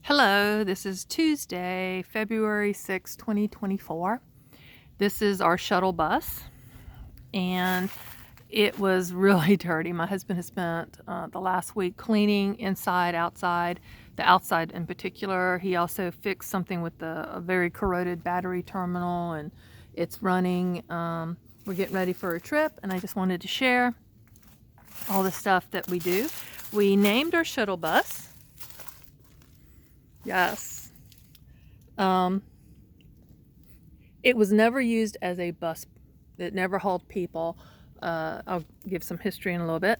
Hello, this is Tuesday, February 6, 2024. This is our shuttle bus, and it was really dirty. My husband has spent the last week cleaning inside, outside, the outside in particular. He also fixed something with a very corroded battery terminal, and it's running. We're getting ready for a trip, and I just wanted to share all the stuff that we do. We named our shuttle bus. Yes. It was never used as a bus. It never hauled people. I'll give some history in a little bit,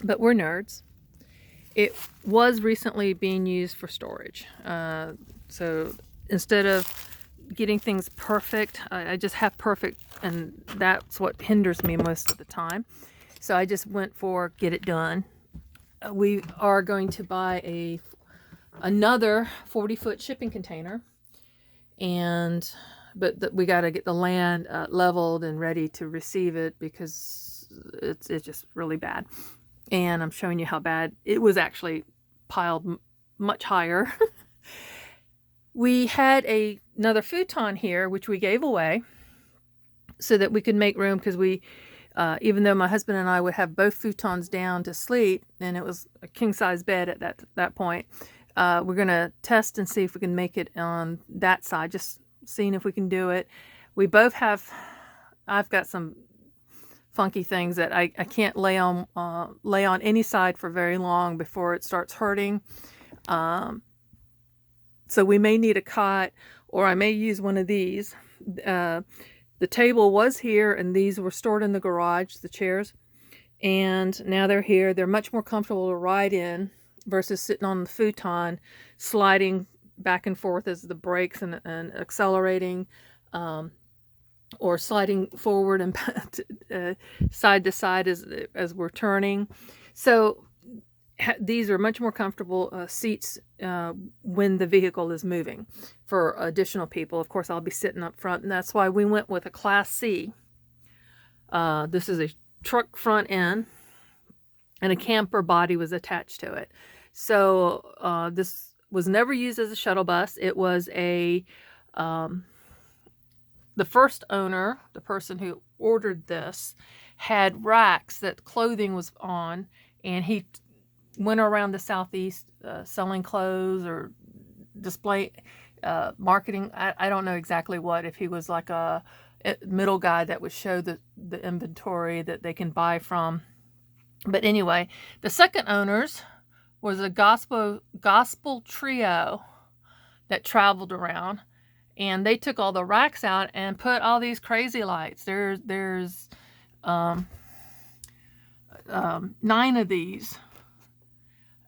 but we're nerds. It was recently being used for storage. So instead of getting things perfect, I just have perfect, and that's what hinders me most of the time. So I just went for get it done. We are going to buy another 40-foot shipping container, but we got to get the land leveled and ready to receive it because it's just really bad. And I'm showing you how bad it was actually piled much higher. We had another futon here, which we gave away so that we could make room, because even though my husband and I would have both futons down to sleep, and it was a king-size bed at that point, we're going to test and see if we can make it on that side, just seeing if we can do it. We both I've got some funky things that I can't lay on any side for very long before it starts hurting. So we may need a cot, or I may use one of these. The table was here, and these were stored in the garage, the chairs. And now they're here. They're much more comfortable to ride in versus sitting on the futon, sliding back and forth as the brakes and accelerating, or sliding forward and side to side as we're turning. So these are much more comfortable seats when the vehicle is moving for additional people. Of course, I'll be sitting up front, and that's why we went with a Class C. This is a truck front end, and a camper body was attached to it. So this was never used as a shuttle bus. It was the first owner, the person who ordered this, had racks that clothing was on, and he went around the Southeast selling clothes or display marketing. I don't know exactly what, if he was like a middle guy that would show the inventory that they can buy from. But anyway, the second owners was a gospel trio that traveled around, and they took all the racks out and put all these crazy lights. There's 9 of these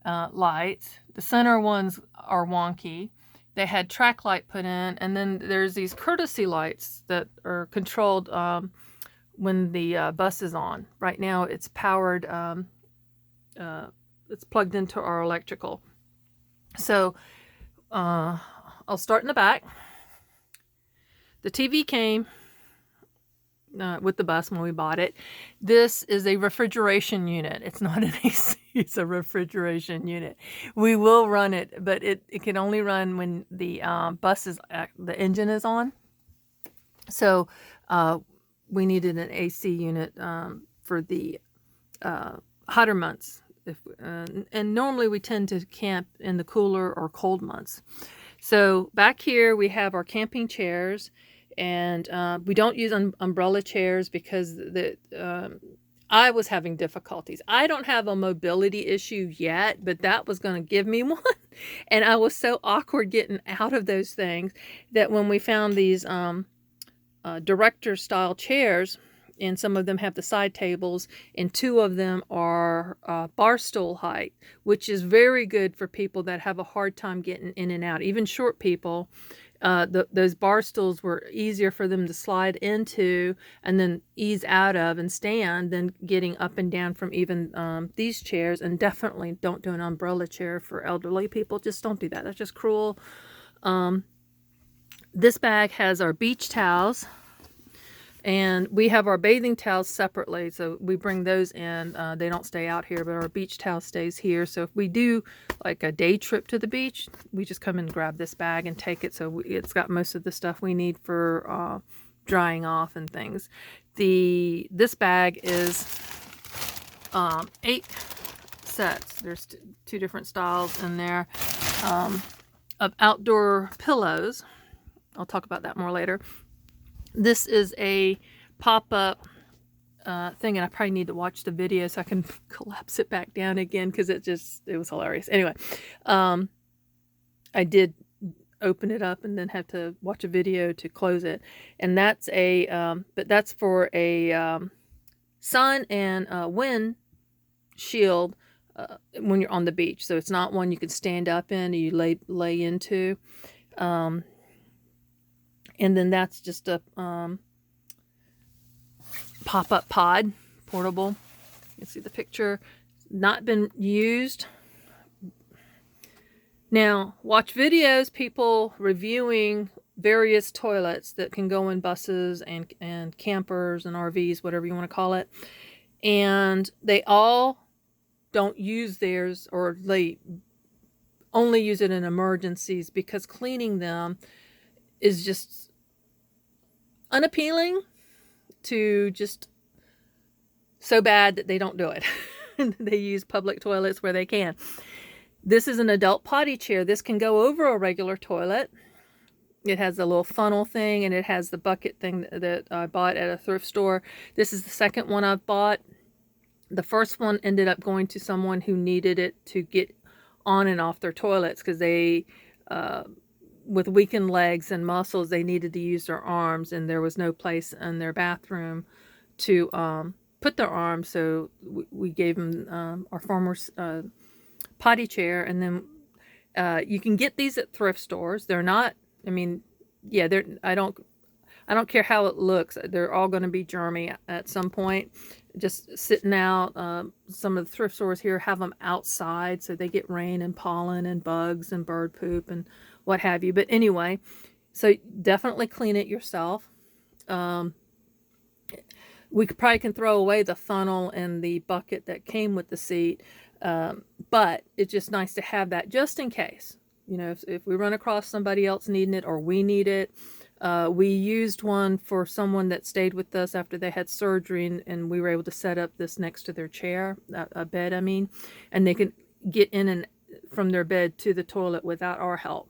lights. The center ones are wonky. They had track light put in, and then there's these courtesy lights that are controlled when the bus is on. Right now it's powered, it's plugged into our electrical. So I'll start in the back. The TV came with the bus when we bought it. This is a refrigeration unit. It's not an AC, it's a refrigeration unit. We will run it, but it can only run when the the engine is on. So we needed an AC unit for the hotter months. And normally we tend to camp in the cooler or cold months. So back here we have our camping chairs, and we don't use umbrella chairs because I was having difficulties. I don't have a mobility issue yet, but that was going to give me one. And I was so awkward getting out of those things that when we found these director style chairs, and some of them have the side tables, and 2 of them are bar stool height, which is very good for people that have a hard time getting in and out. Even short people, those bar stools were easier for them to slide into and then ease out of and stand than getting up and down from even these chairs. And definitely don't do an umbrella chair for elderly people. Just don't do that. That's just cruel. This bag has our beach towels. And we have our bathing towels separately, so we bring those in. They don't stay out here, but our beach towel stays here. So if we do like a day trip to the beach, we just come and grab this bag and take it. So it's got most of the stuff we need for drying off and things. This bag is 8 sets. There's 2 different styles in there of outdoor pillows. I'll talk about that more later. This is a pop-up thing, and I probably need to watch the video so I can collapse it back down again because it was hilarious. Anyway, I did open it up and then have to watch a video to close it, and that's but that's for a sun and wind shield when you're on the beach. So it's not one you can stand up in, you lay into. And then that's just a pop-up pod, portable. You can see the picture. Not been used. Now, watch videos, people reviewing various toilets that can go in buses and campers and RVs, whatever you want to call it. And they all don't use theirs, or they only use it in emergencies because cleaning them is just unappealing to just so bad that they don't do it. They use public toilets where they can. This is an adult potty chair. This can go over a regular toilet. It has a little funnel thing, and it has the bucket thing that I bought at a thrift store. This is the second one I've bought. The first one ended up going to someone who needed it to get on and off their toilets because they with weakened legs and muscles, they needed to use their arms, and there was no place in their bathroom to put their arms. So we gave them our former potty chair, and then you can get these at thrift stores. They're not, I mean, yeah, I don't care how it looks. They're all going to be germy at some point. Just sitting out. Some of the thrift stores here have them outside, so they get rain and pollen and bugs and bird poop and what have you. But anyway, so definitely clean it yourself. We probably can throw away the funnel and the bucket that came with the seat, but it's just nice to have that just in case. You know, if we run across somebody else needing it or we need it. We used one for someone that stayed with us after they had surgery, and we were able to set up this next to their chair, a bed, I mean, and they can get in and from their bed to the toilet without our help.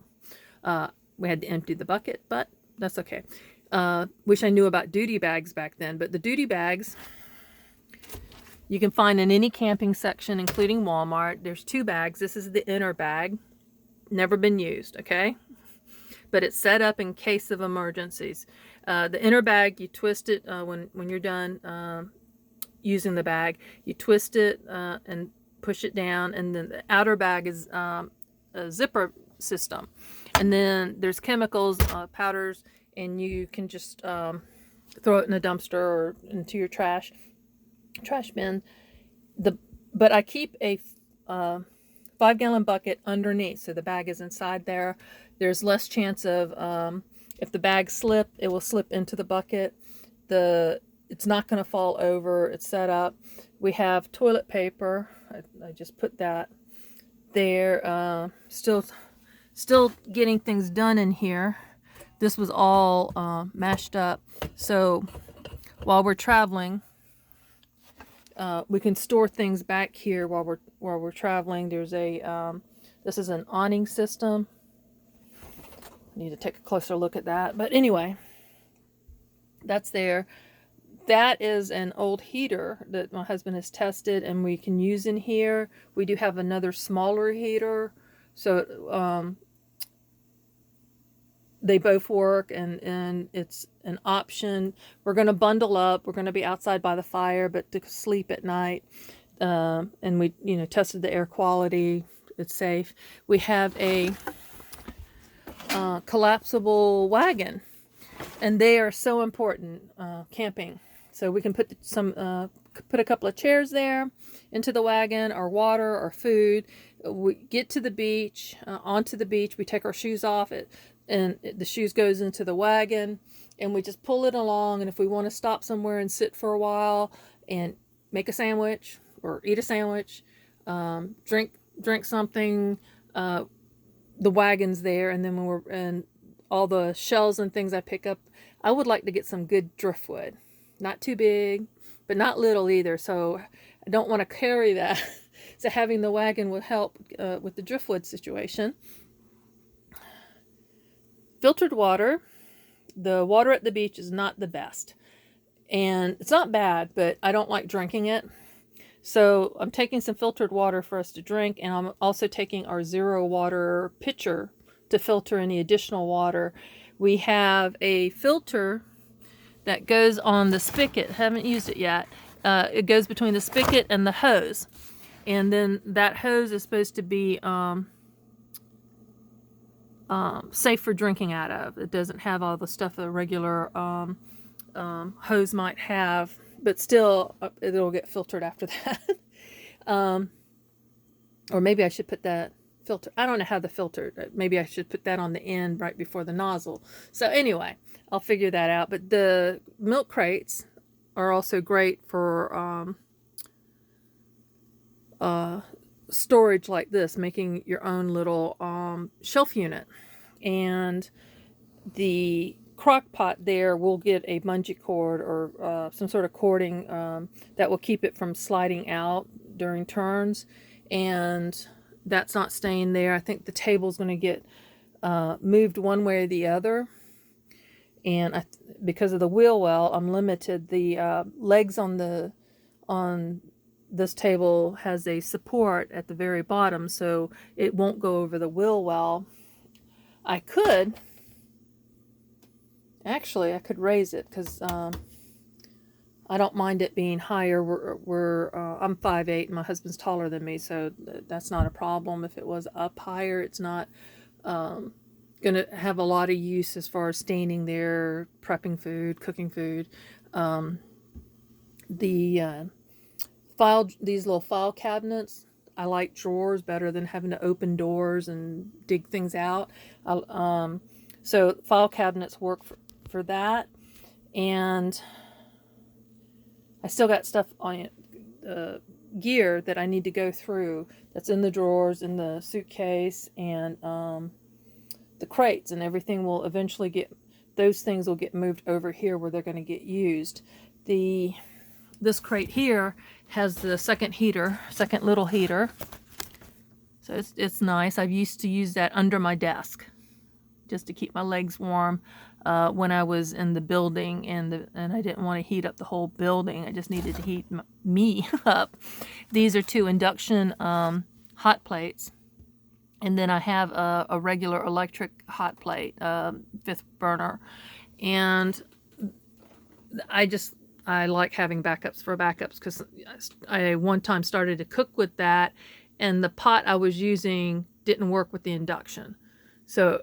We had to empty the bucket, but that's okay. Wish I knew about duty bags back then, but the duty bags you can find in any camping section, including Walmart. There's 2 bags. This is the inner bag. Never been used, okay? But it's set up in case of emergencies. The inner bag, you twist it when you're done using the bag. You twist it and push it down, and then the outer bag is a zipper system. And then there's chemicals, powders, and you can just throw it in a dumpster or into your trash bin. But I keep a 5-gallon bucket underneath, so the bag is inside there. There's less chance of if the bag slipped, it will slip into the bucket. It's not going to fall over. It's set up. We have toilet paper. I just put that there. Still getting things done in here. This was all mashed up. So while we're traveling, we can store things back here while we're traveling. There's this is an awning system. Need to take a closer look at that. But anyway, that's there. That is an old heater that my husband has tested and we can use in here. We do have another smaller heater. So they both work, and it's an option. We're going to bundle up. We're going to be outside by the fire, but to sleep at night. And we, tested the air quality. It's safe. We have a collapsible wagon, and they are so important camping. So we can put a couple of chairs there into the wagon, our water, our food. We get to the beach, onto the beach. We take our shoes off. and the shoes goes into the wagon, and we just pull it along. And if we want to stop somewhere and sit for a while and make a sandwich or eat a sandwich, drink something, the wagon's there. And then and all the shells and things I pick up, I would like to get some good driftwood, not too big, but not little either. So I don't want to carry that. So having the wagon would help with the driftwood situation. Filtered water. The water at the beach is not the best. And it's not bad, but I don't like drinking it. So I'm taking some filtered water for us to drink, and I'm also taking our zero water pitcher to filter any additional water. We have a filter that goes on the spigot. Haven't used it yet. It goes between the spigot and the hose. And then that hose is supposed to be safe for drinking out of. It doesn't have all the stuff a regular hose might have, but still it'll get filtered after that. Or maybe I should put that filter. I don't know how the filter. Maybe I should put that on the end right before the nozzle. So anyway, I'll figure that out. But the milk crates are also great for storage like this, making your own little shelf unit. And the crock pot there will get a bungee cord or some sort of cording that will keep it from sliding out during turns, and that's not staying there. I think the table's going to get moved one way or the other, and because of the wheel well, I'm limited. The legs on this table has a support at the very bottom, so it won't go over the wheel well. I could raise it because I don't mind it being higher. I'm 5'8", and my husband's taller than me, so that's not a problem. If it was up higher, it's not going to have a lot of use as far as standing there, prepping food, cooking food. These little file cabinets, I like drawers better than having to open doors and dig things out. So file cabinets work for that. And I still got stuff on gear that I need to go through that's in the drawers, in the suitcase, and the crates, and everything will eventually those things will get moved over here where they're going to get used. This crate here has the second little heater. So it's nice. I used to use that under my desk just to keep my legs warm when I was in the building, and I didn't want to heat up the whole building. I just needed to heat me up. These are 2 induction hot plates, and then I have a regular electric hot plate, 5th burner, and I like having backups for backups, because I one time started to cook with that, and the pot I was using didn't work with the induction. So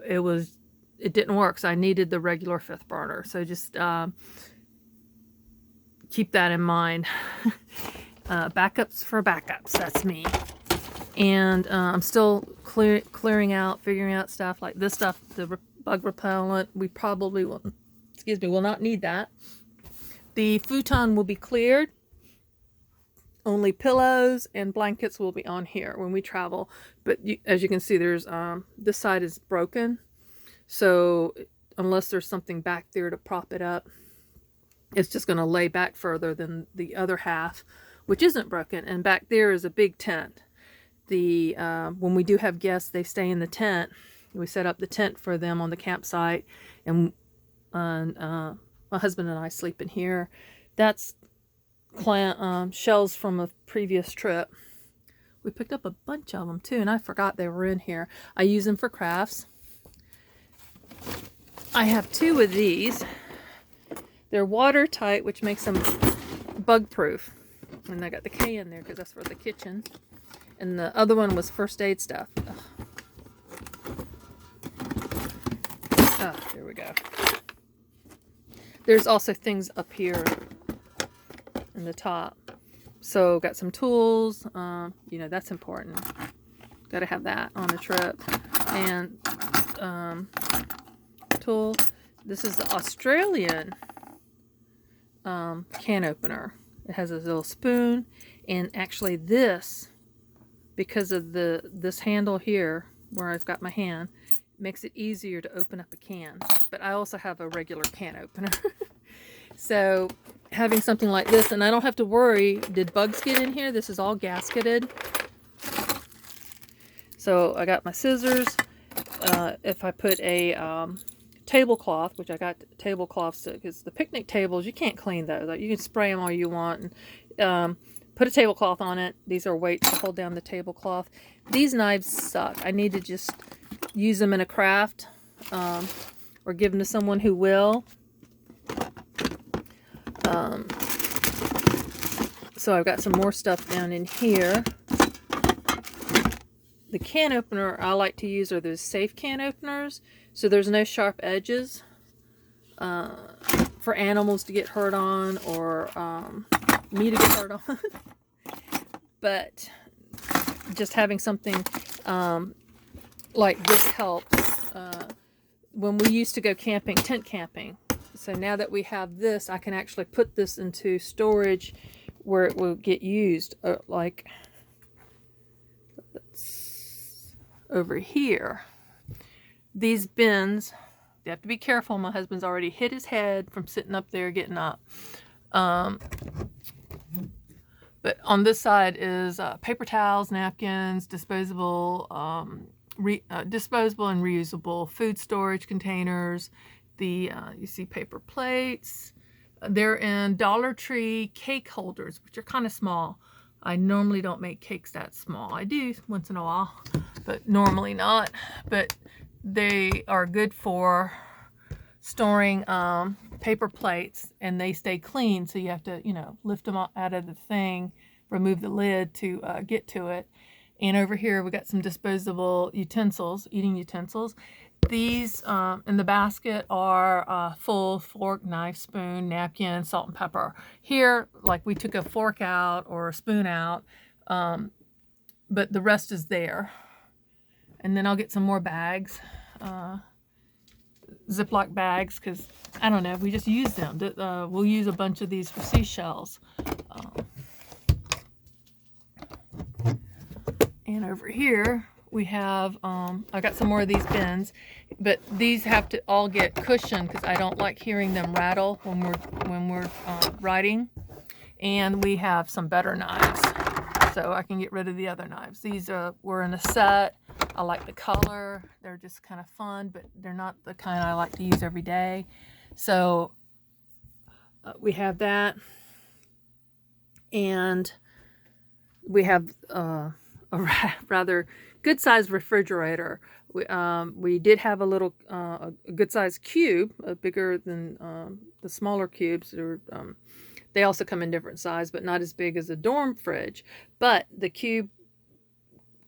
it didn't work, so I needed the regular 5th burner. So just keep that in mind. Backups for backups, that's me. And I'm still clearing out, figuring out stuff like this stuff, the bug repellent. We probably will not need that. The futon will be cleared. Only pillows and blankets will be on here when we travel. But as you can see, there's this side is broken. So unless there's something back there to prop it up, it's just going to lay back further than the other half, which isn't broken. And back there is a big tent. When we do have guests, they stay in the tent. We set up the tent for them on the campsite, and my husband and I sleep in here. That's shells from a previous trip. We picked up a bunch of them too, and I forgot they were in here. I use them for crafts. I have 2 of these. They're watertight, which makes them bug proof. And I got the K in there because that's for the kitchen. And the other one was first aid stuff. Oh, there we go. There's also things up here in the top. So got some tools. That's important. Got to have that on the trip. And tool. This is the Australian can opener. It has a little spoon, and actually this, because of this handle here where I've got my hand, makes it easier to open up a can. But I also have a regular can opener. So having something like this, and I don't have to worry, did bugs get in here? This is all gasketed. So I got my scissors. If I put a tablecloth, which I got tablecloths, because the picnic tables, you can't clean those. Like, you can spray them all you want. And, put a tablecloth on it. These are weights to hold down the tablecloth. These knives suck. I need to just use them in a craft, or give them to someone who will. So I've got some more stuff down in here. The can opener I like to use are those safe can openers, so there's no sharp edges for animals to get hurt on, or me to get hurt on. But just having something like this helps. When we used to go camping, tent camping, so now that we have this, I can actually put this into storage where it will get used, like over here. These bins, you have to be careful. My husband's already hit his head from sitting up there getting up. But on this side is paper towels, napkins, disposable and reusable food storage containers. You see paper plates. They're in Dollar Tree cake holders, which are kind of small. I normally don't make cakes that small. I do once in a while, but normally not. But they are good for storing paper plates, and they stay clean, so you have to, lift them out of the thing, remove the lid to get to it. And over here we got some disposable utensils, eating utensils. These in the basket are full fork, knife, spoon, napkin, salt and pepper. Here, like, we took a fork out or a spoon out, but the rest is there. And then I'll get some more bags, Ziploc bags, because I don't know, we just use them. We'll use a bunch of these for seashells. And over here we have, I got some more of these bins, but these have to all get cushioned because I don't like hearing them rattle when we're writing. And we have some better knives, so I can get rid of the other knives. These were in a set. I like the color. They're just kind of fun, but they're not the kind I like to use every day. So we have that, and we have a rather good-sized refrigerator. We did have a little, a good-sized cube, bigger than the smaller cubes. They also come in different size, but not as big as a dorm fridge. But the cube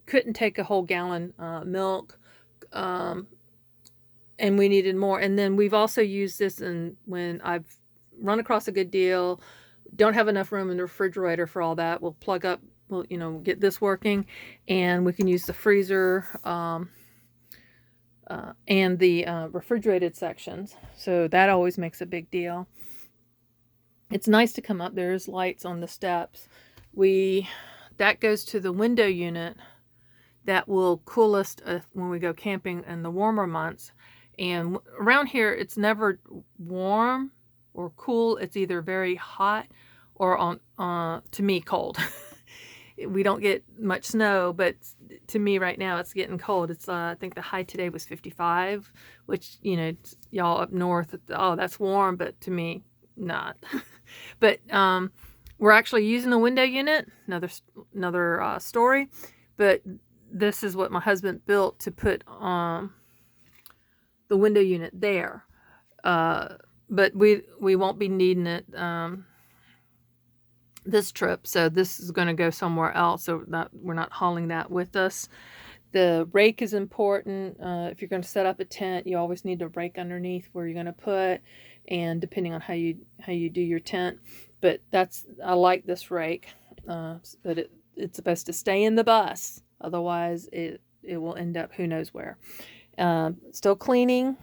couldn't take a whole gallon milk, and we needed more. And then we've also used this when I've run across a good deal, don't have enough room in the refrigerator for all that, we'll plug up, we'll get this working, and we can use the freezer and the refrigerated sections. So that always makes a big deal. It's nice to come up. There's lights on the steps. That goes to the window unit that will cool us when we go camping in the warmer months. And around here, it's never warm or cool. It's either very hot or, to me, cold. We don't get much snow, but to me right now it's getting cold. It's I think the high today was 55, which, y'all up north, oh, that's warm, but to me, not. But we're actually using the window unit, another story, but this is what my husband built to put the window unit there. But we won't be needing it this trip, so this is going to go somewhere else, so we're not hauling that with us. The rake is important. If you're going to set up a tent, you always need to rake underneath where you're going to put, and depending on how you do your tent. But I like this rake, but it's supposed to stay in the bus, otherwise it will end up who knows where. Still cleaning.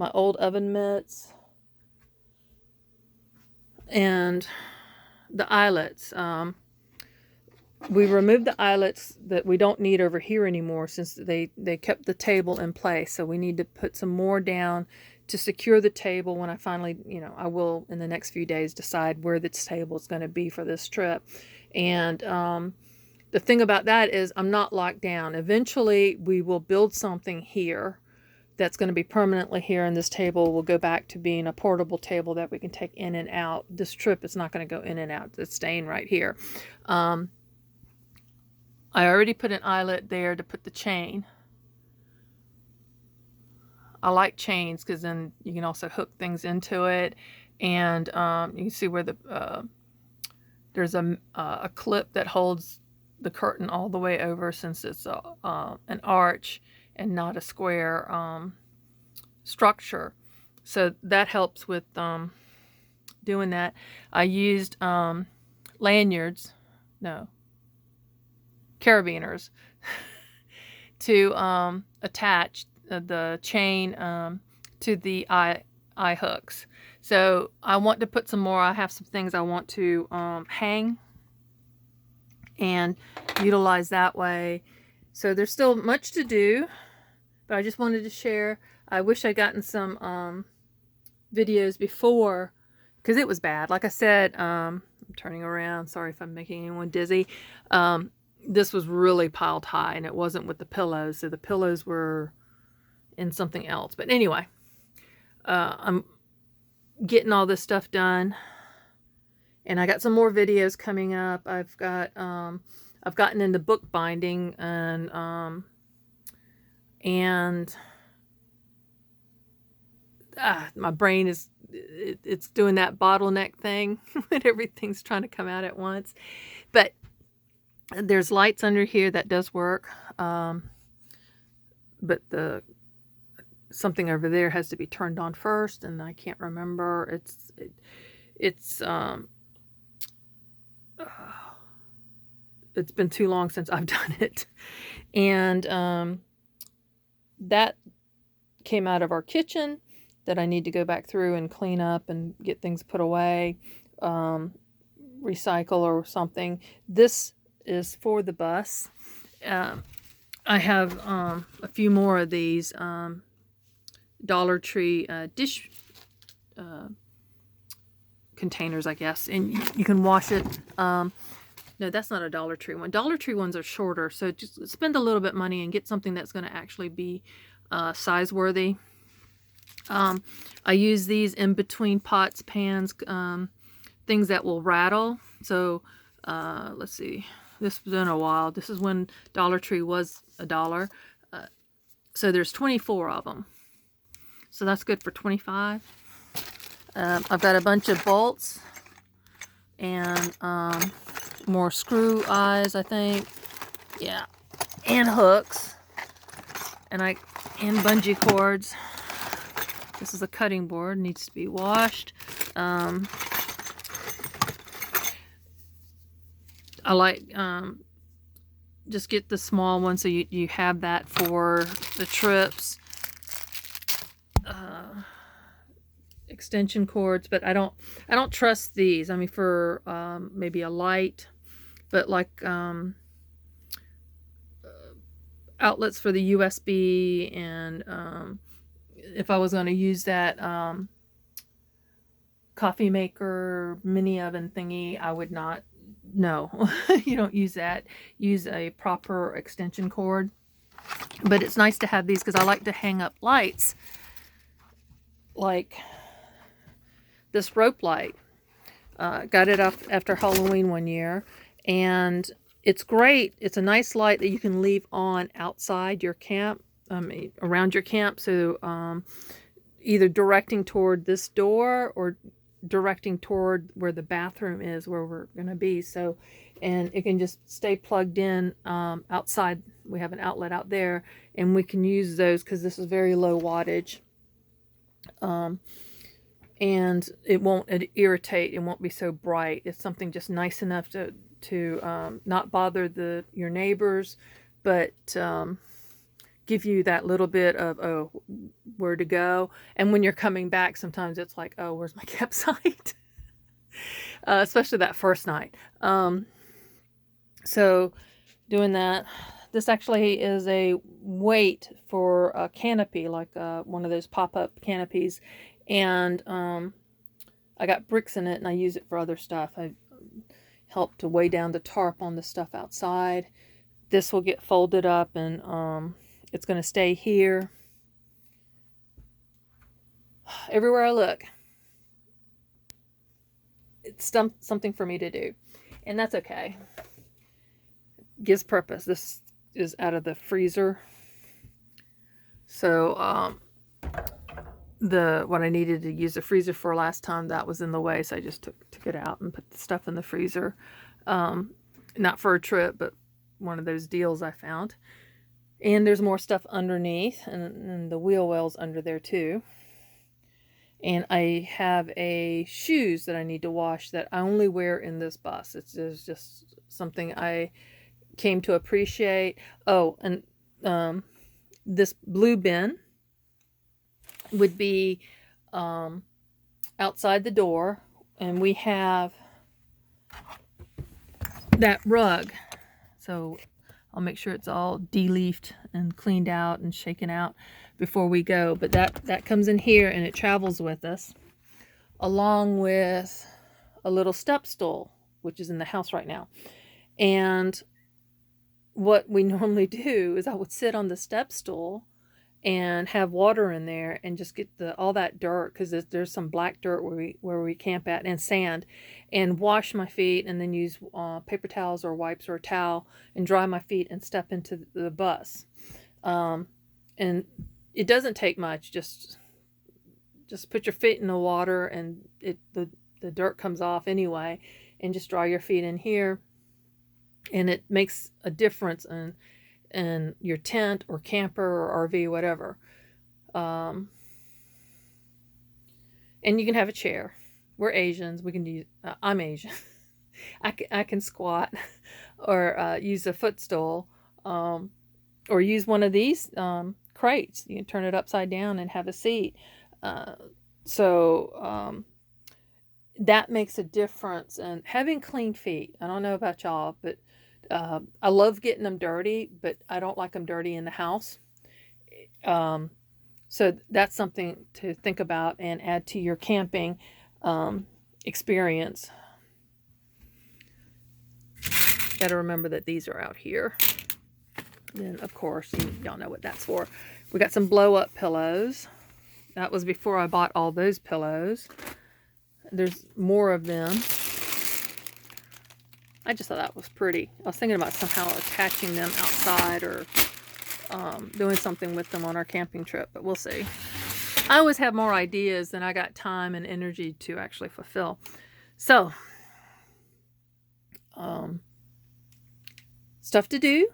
my old oven mitts, and the eyelets. We removed the eyelets that we don't need over here anymore since they kept the table in place. So we need to put some more down to secure the table when I finally, I will in the next few days decide where this table is going to be for this trip. And the thing about that is I'm not locked down. Eventually we will build something here that's going to be permanently here, and this table will go back to being a portable table that we can take in and out. This trip is not going to go in and out. It's staying right here. I already put an eyelet there to put the chain. I like chains because then you can also hook things into it. And you can see where there's a clip that holds the curtain all the way over, since it's an arch and not a square structure. So that helps with doing that. I used lanyards, no, carabiners to attach the chain to the eye hooks. So I want to put some more. I have some things I want to hang and utilize that way. So there's still much to do, but I just wanted to share. I wish I'd gotten some videos before, because it was bad. Like I said, I'm turning around. Sorry if I'm making anyone dizzy. This was really piled high, and it wasn't with the pillows. So the pillows were in something else. But anyway, I'm getting all this stuff done, and I got some more videos coming up. I've gotten into book binding, and my brain is it's doing that bottleneck thing when everything's trying to come out at once. But there's lights under here that does work, but something over there has to be turned on first, and I can't remember. It's been too long since I've done it, and that came out of our kitchen that I need to go back through and clean up and get things put away, recycle or something. This is for the bus. I have a few more of these Dollar Tree dish containers, I guess, and you can wash it. No, that's not a Dollar Tree one. Dollar Tree ones are shorter, so just spend a little bit of money and get something that's going to actually be size worthy. I use these in between pots, pans, things that will rattle. So let's see. This has been a while. This is when Dollar Tree was $1. So there's 24 of them. So that's good for 25. I've got a bunch of bolts and more screw eyes, I think. Yeah, and hooks, and bungee cords. This is a cutting board, needs to be washed. I like just get the small one so you have that for the trips. Extension cords, but I don't trust these. I mean, for maybe a light, but like outlets for the USB, and if I was going to use that coffee maker mini oven thingy, I would not. No, you don't use that. Use a proper extension cord. But it's nice to have these because I like to hang up lights, like this rope light. Got it up after Halloween one year, and it's great. It's a nice light that you can leave on outside your camp, around your camp. So either directing toward this door or directing toward where the bathroom is, where we're going to be. So, and it can just stay plugged in outside. We have an outlet out there, and we can use those because this is very low wattage. And it won't irritate. It won't be so bright. It's something just nice enough to not bother your neighbors, but give you that little bit of, oh, where to go. And when you're coming back, sometimes it's like, oh, where's my campsite? Especially that first night. So doing that. This actually is a weight for a canopy, like one of those pop-up canopies. And I got bricks in it, and I use it for other stuff. I help to weigh down the tarp on the stuff outside. This will get folded up, and it's going to stay here. Everywhere I look, it's something for me to do, and that's okay. Gives purpose. This is out of the freezer. So what I needed to use the freezer for last time, that was in the way, so I just took it out and put the stuff in the freezer. Not for a trip, but one of those deals I found. And there's more stuff underneath, and the wheel well's under there too. And I have shoes that I need to wash that I only wear in this bus. It's just something I came to appreciate. Oh, and this blue bin would be outside the door, and we have that rug. So I'll make sure it's all de-leafed and cleaned out and shaken out before we go. But that comes in here, and it travels with us, along with a little step stool, which is in the house right now. And what we normally do is I would sit on the step stool and have water in there and just get all that dirt, because there's some black dirt where we camp at, and sand, and wash my feet, and then use paper towels or wipes or a towel and dry my feet and step into the bus. And it doesn't take much. Just put your feet in the water, and the dirt comes off anyway, and just dry your feet in here, and it makes a difference in your tent or camper or RV, whatever. And you can have a chair. We're Asians. We can use. I'm Asian. I can squat, or use a footstool, or use one of these crates. You can turn it upside down and have a seat. So that makes a difference. And having clean feet. I don't know about y'all, but I love getting them dirty, but I don't like them dirty in the house. So that's something to think about and add to your camping experience. Got to remember that these are out here. Then, of course, y'all know what that's for. We got some blow-up pillows. That was before I bought all those pillows. There's more of them. I just thought that was pretty. I was thinking about somehow attaching them outside, or doing something with them on our camping trip, but we'll see. I always have more ideas than I got time and energy to actually fulfill. So, stuff to do.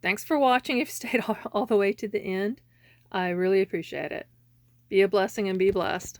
Thanks for watching if you stayed all the way to the end. I really appreciate it. Be a blessing and be blessed.